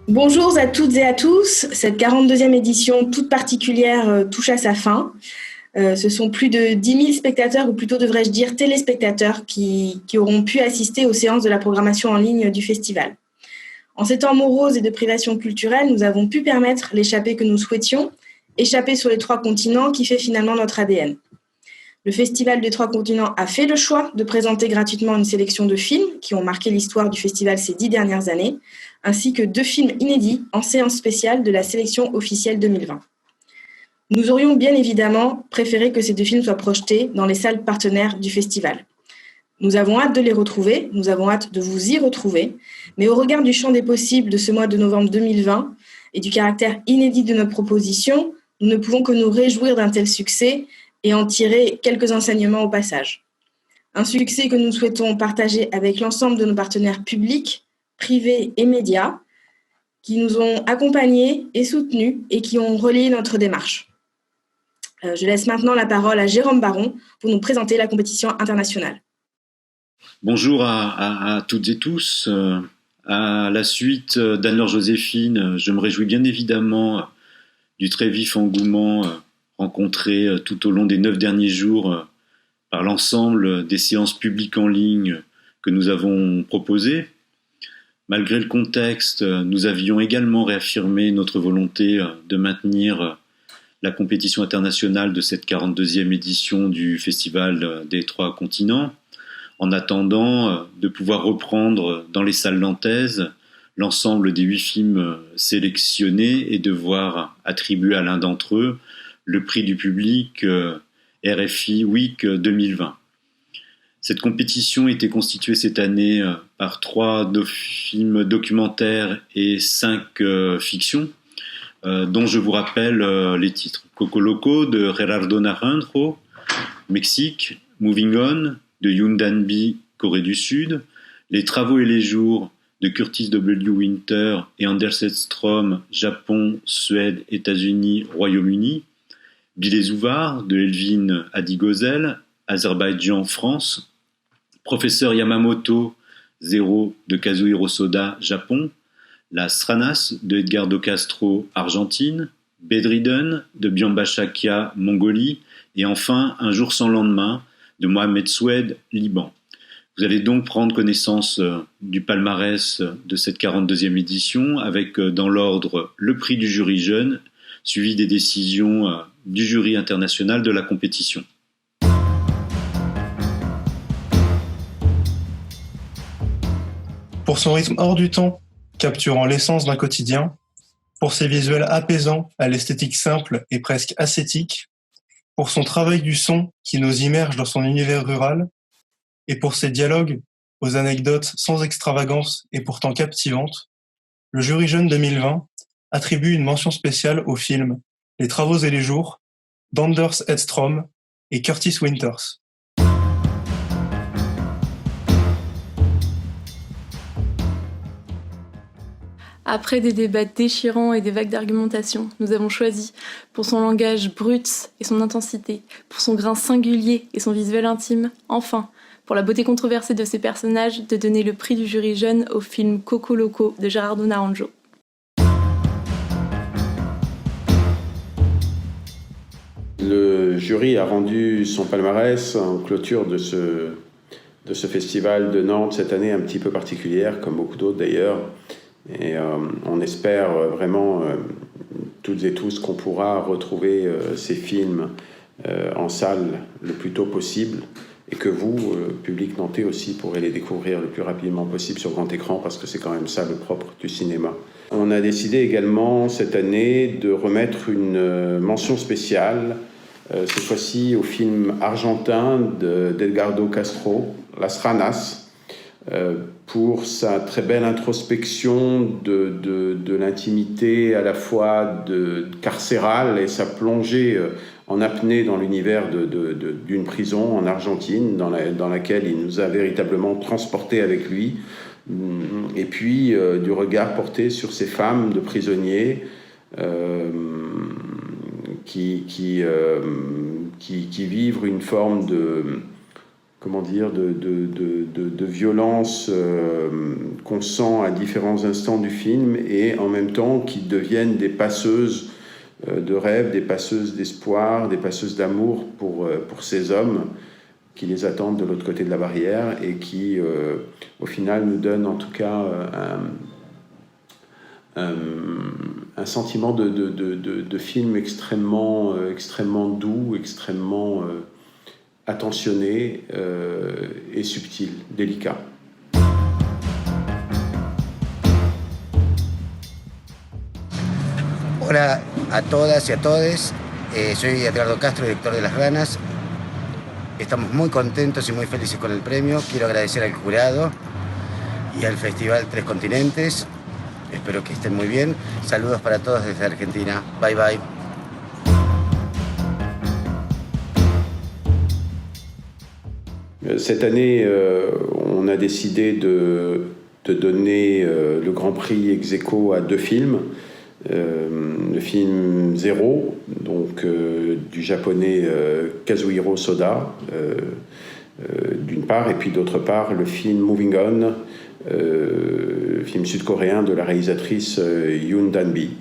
Bonjour à toutes et à tous. Cette 42e édition toute particulière touche à sa fin. Ce sont plus de 10 000 spectateurs, ou plutôt devrais-je dire téléspectateurs, qui auront pu assister aux séances de la programmation en ligne du festival. En ces temps moroses et de privation culturelle, nous avons pu permettre l'échappée que nous souhaitions, échapper sur les 3 continents qui fait finalement notre ADN. Le Festival des 3 continents a fait le choix de présenter gratuitement une sélection de films qui ont marqué l'histoire du festival ces 10 dernières années, ainsi que 2 films inédits en séance spéciale de la sélection officielle 2020. Nous aurions bien évidemment préféré que ces 2 films soient projetés dans les salles partenaires du festival. Nous avons hâte de les retrouver, nous avons hâte de vous y retrouver, mais au regard du champ des possibles de ce mois de novembre 2020 et du caractère inédit de notre proposition, nous ne pouvons que nous réjouir d'un tel succès et en tirer quelques enseignements au passage. Un succès que nous souhaitons partager avec l'ensemble de nos partenaires publics, privés et médias, qui nous ont accompagnés et soutenus et qui ont relayé notre démarche. Je laisse maintenant la parole à Jérôme Baron pour nous présenter la compétition internationale. Bonjour à toutes et tous. À la suite d'Anne-Laure Joséphine, je me réjouis bien évidemment du très vif engouement rencontré tout au long des 9 derniers jours par l'ensemble des séances publiques en ligne que nous avons proposées. Malgré le contexte, nous avions également réaffirmé notre volonté de maintenir la compétition internationale de cette 42e édition du Festival des 3 continents, en attendant de pouvoir reprendre dans les salles nantaises l'ensemble des 8 films sélectionnés et de voir attribuer à l'un d'entre eux le prix du public RFI Week 2020. Cette compétition était constituée cette année par 3 films documentaires et 5 fictions, dont je vous rappelle les titres. Coco Loco de Gerardo Naranjo, Mexique, Moving On de Yoon Dan-bi, Corée du Sud, Les Travaux et les Jours de Curtis W. Winter et Anders Edström, Japon, Suède, États-Unis, Royaume-Uni, Bilez Ouvar de Elvin Adigozel, Azerbaïdjan, France, Professeur Yamamoto, Zéro de Kazuhiro Soda, Japon, La Sranas de Edgardo Castro, Argentine, Bedridden de Byamba Shakia, Mongolie, et enfin Un jour sans lendemain de Mohamed Soued, Liban. Vous allez donc prendre connaissance du palmarès de cette 42e édition avec dans l'ordre le prix du jury jeune, suivi des décisions du jury international de la compétition. Pour son rythme hors du temps, capturant l'essence d'un quotidien, pour ses visuels apaisants à l'esthétique simple et presque ascétique, pour son travail du son qui nous immerge dans son univers rural, et pour ses dialogues aux anecdotes sans extravagance et pourtant captivantes, le jury jeune 2020 attribue une mention spéciale aux films Les Travaux et les Jours d'Anders Edström et Curtis Winters. Après des débats déchirants et des vagues d'argumentation, nous avons choisi, pour son langage brut et son intensité, pour son grain singulier et son visuel intime, enfin, pour la beauté controversée de ses personnages, de donner le prix du jury jeune au film Coco Loco de Gerardo Naranjo. Le jury a rendu son palmarès en clôture de ce festival de Nantes cette année un petit peu particulière, comme beaucoup d'autres d'ailleurs. Et on espère vraiment toutes et tous qu'on pourra retrouver ces films en salle le plus tôt possible et que vous, public nantais aussi, pourrez les découvrir le plus rapidement possible sur grand écran parce que c'est quand même ça le propre du cinéma. On a décidé également cette année de remettre une mention spéciale, cette fois-ci au film argentin d'Edgardo Castro, Las Ranas, pour sa très belle introspection de l'intimité à la fois carcérale et sa plongée en apnée dans l'univers d'une prison en Argentine dans laquelle il nous a véritablement transportés avec lui, et puis du regard porté sur ces femmes de prisonniers qui vivent une forme de violence qu'on sent à différents instants du film et en même temps qui deviennent des passeuses de rêve, des passeuses d'espoir, des passeuses d'amour pour ces hommes qui les attendent de l'autre côté de la barrière et qui, au final, nous donnent en tout cas un sentiment de film extrêmement doux, extrêmement attentionné et subtil, délicat. Hola a todas y a todos, soy Edgardo Castro, director de Las Ranas. Estamos muy contentos y muy felices con el premio. Quiero agradecer al jurado y al Festival Tres Continentes. Espero que estén muy bien. Saludos para todos desde Argentina. Bye bye. Cette année, on a décidé de donner le Grand Prix ex-aequo à 2 films. Le film Zéro, donc du japonais Kazuhiro Soda, d'une part, et puis d'autre part le film Moving On, film sud-coréen de la réalisatrice Yoon Dan-bi.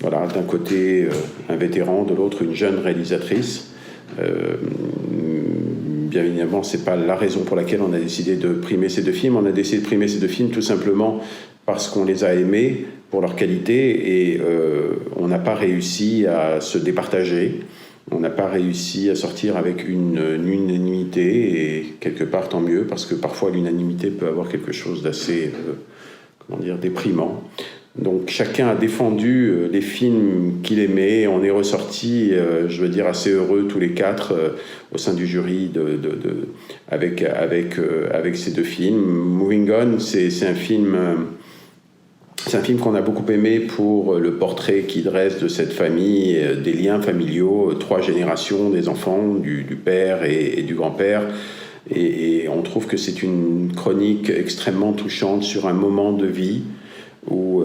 Voilà, d'un côté un vétéran, de l'autre une jeune réalisatrice. Bien évidemment, c'est pas la raison pour laquelle on a décidé de primer ces 2 films. On a décidé de primer ces 2 films tout simplement parce qu'on les a aimés pour leur qualité et on n'a pas réussi à se départager. On n'a pas réussi à sortir avec une unanimité et quelque part tant mieux parce que parfois l'unanimité peut avoir quelque chose d'assez déprimant. Donc chacun a défendu les films qu'il aimait. On est ressortis, assez heureux tous les 4 au sein du jury avec ces 2 films. Moving On, c'est un film qu'on a beaucoup aimé pour le portrait qu'il dresse de cette famille, des liens familiaux, 3 générations, des enfants, du père et du grand-père. Et on trouve que c'est une chronique extrêmement touchante sur un moment de vie où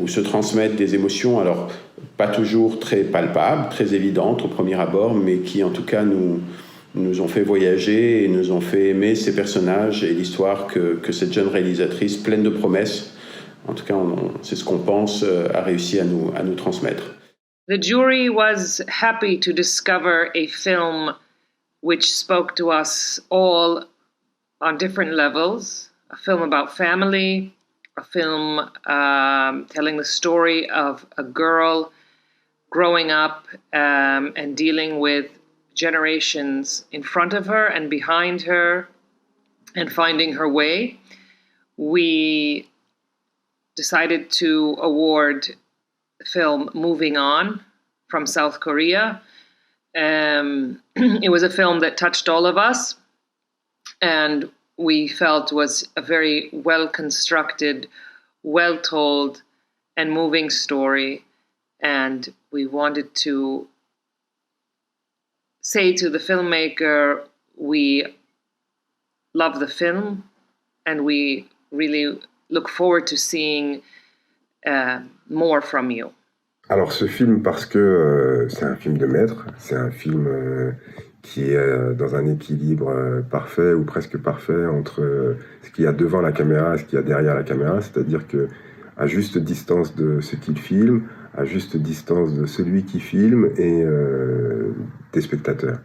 se transmettent des émotions, alors pas toujours très palpables, très évidentes au premier abord, mais qui en tout cas nous ont fait voyager et nous ont fait aimer ces personnages et l'histoire que cette jeune réalisatrice pleine de promesses, en tout cas c'est ce qu'on pense, a réussi à nous transmettre. The jury was happy to discover a film which spoke to us all on different levels, a film about family, a film telling the story of a girl growing up and dealing with generations in front of her and behind her and finding her way. We decided to award the film Moving On from South Korea. It was a film that touched all of us and we felt was a very well-constructed, well-told, and moving story. And we wanted to say to the filmmaker, we love the film, and we really look forward to seeing more from you. Alors ce film, parce que c'est un film de maître, c'est un film qui est dans un équilibre parfait ou presque parfait entre ce qu'il y a devant la caméra et ce qu'il y a derrière la caméra, c'est-à-dire que à juste distance de ce qu'il filme, à juste distance de celui qui filme et des spectateurs.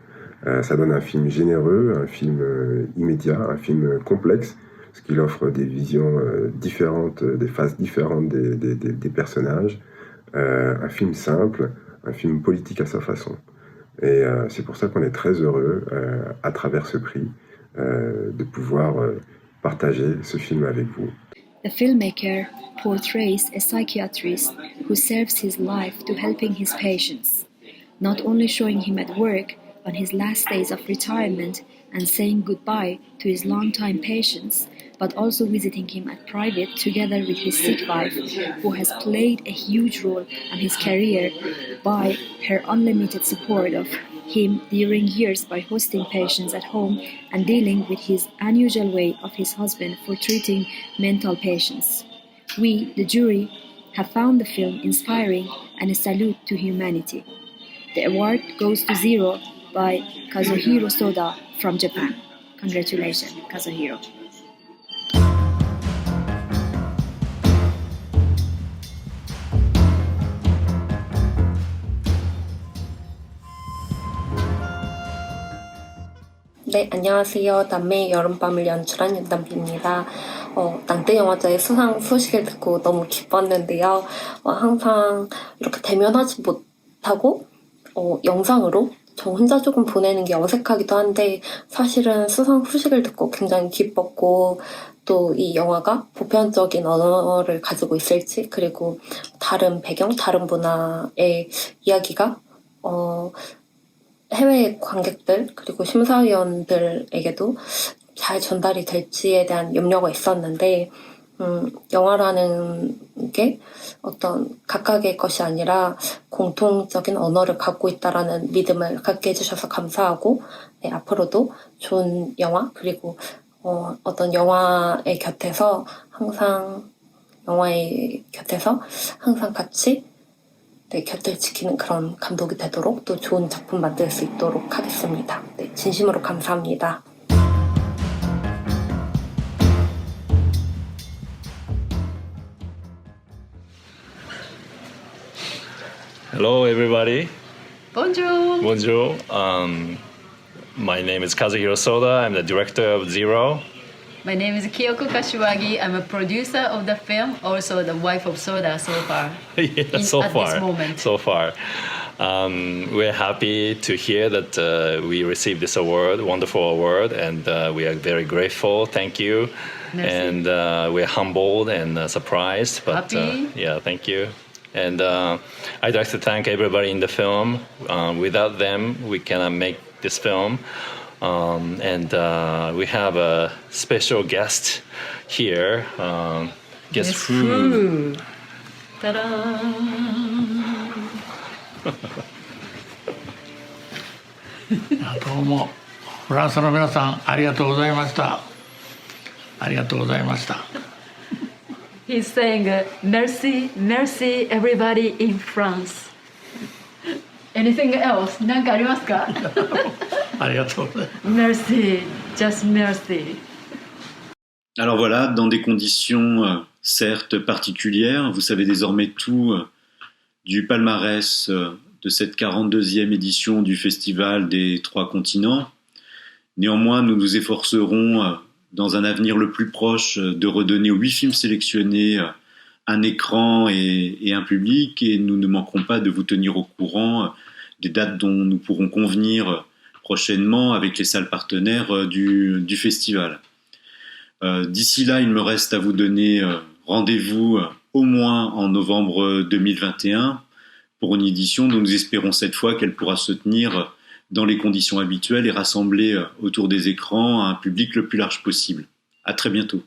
Ça donne un film généreux, un film immédiat, un film complexe, parce qu'il offre des visions différentes, des faces différentes des personnages, un film simple, un film politique à sa façon. Et c'est pour ça qu'on est très heureux, à travers ce prix, de pouvoir partager ce film avec vous. The filmmaker portrays a psychiatrist who serves his life to helping his patients, not only showing him at work on his last days of retirement and saying goodbye to his longtime patients, but also visiting him at private together with his sick wife, who has played a huge role in his career by her unlimited support of him during years by hosting patients at home and dealing with his unusual way of his husband for treating mental patients. We, the jury, have found the film inspiring and a salute to humanity. The award goes to Zero by Kazuhiro Soda from Japan. Congratulations, Kazuhiro. 네, 안녕하세요. 남매의 여름밤을 연출한 윤담비입니다. 낭대영화제의 수상 소식을 듣고 너무 기뻤는데요. 항상 이렇게 대면하지 못하고 영상으로 저 혼자 조금 보내는 게 어색하기도 한데 사실은 수상 소식을 듣고 굉장히 기뻤고 또 이 영화가 보편적인 언어를 가지고 있을지 그리고 다른 배경, 다른 문화의 이야기가 해외 관객들 그리고 심사위원들에게도 잘 전달이 될지에 대한 염려가 있었는데 영화라는 게 어떤 각각의 것이 아니라 공통적인 언어를 갖고 있다라는 믿음을 갖게 해주셔서 감사하고 네, 앞으로도 좋은 영화 그리고 어떤 영화의 곁에서 항상 같이 네, 곁을 지키는 그런 감독이 되도록 또 좋은 작품 만들 수 있도록 하겠습니다. 네, 진심으로 감사합니다. Hello, everybody. Bonjour. Bonjour. My name is Kazuhiro Soda. I'm the director of Zero. My name is Kyoko Kashiwagi. I'm a producer of the film, also the wife of Soda so far. Yeah, At this moment. So far. We're happy to hear that we received this award, wonderful award, and we are very grateful. Thank you. Merci. And we're humbled and surprised. But happy. Yeah, thank you. And I'd like to thank everybody in the film. Without them, we cannot make this film. And we have a special guest here. Guess who? Ta-da! どうもフランスの皆さんありがとうございました。ありがとうございました。He's saying, merci, merci everybody in France. Anything else? 何かありますか？ありがとうございます。Merci, just merci. Alors voilà, dans des conditions certes particulières, vous savez désormais tout du palmarès de cette 42e édition du Festival des Trois Continents. Néanmoins, nous nous efforcerons dans un avenir le plus proche de redonner aux 8 films sélectionnés un écran et un public, et nous ne manquerons pas de vous tenir au courant des dates dont nous pourrons convenir prochainement avec les salles partenaires du festival. D'ici là, il me reste à vous donner rendez-vous au moins en novembre 2021 pour une édition dont nous espérons cette fois qu'elle pourra se tenir dans les conditions habituelles et rassembler autour des écrans un public le plus large possible. À très bientôt.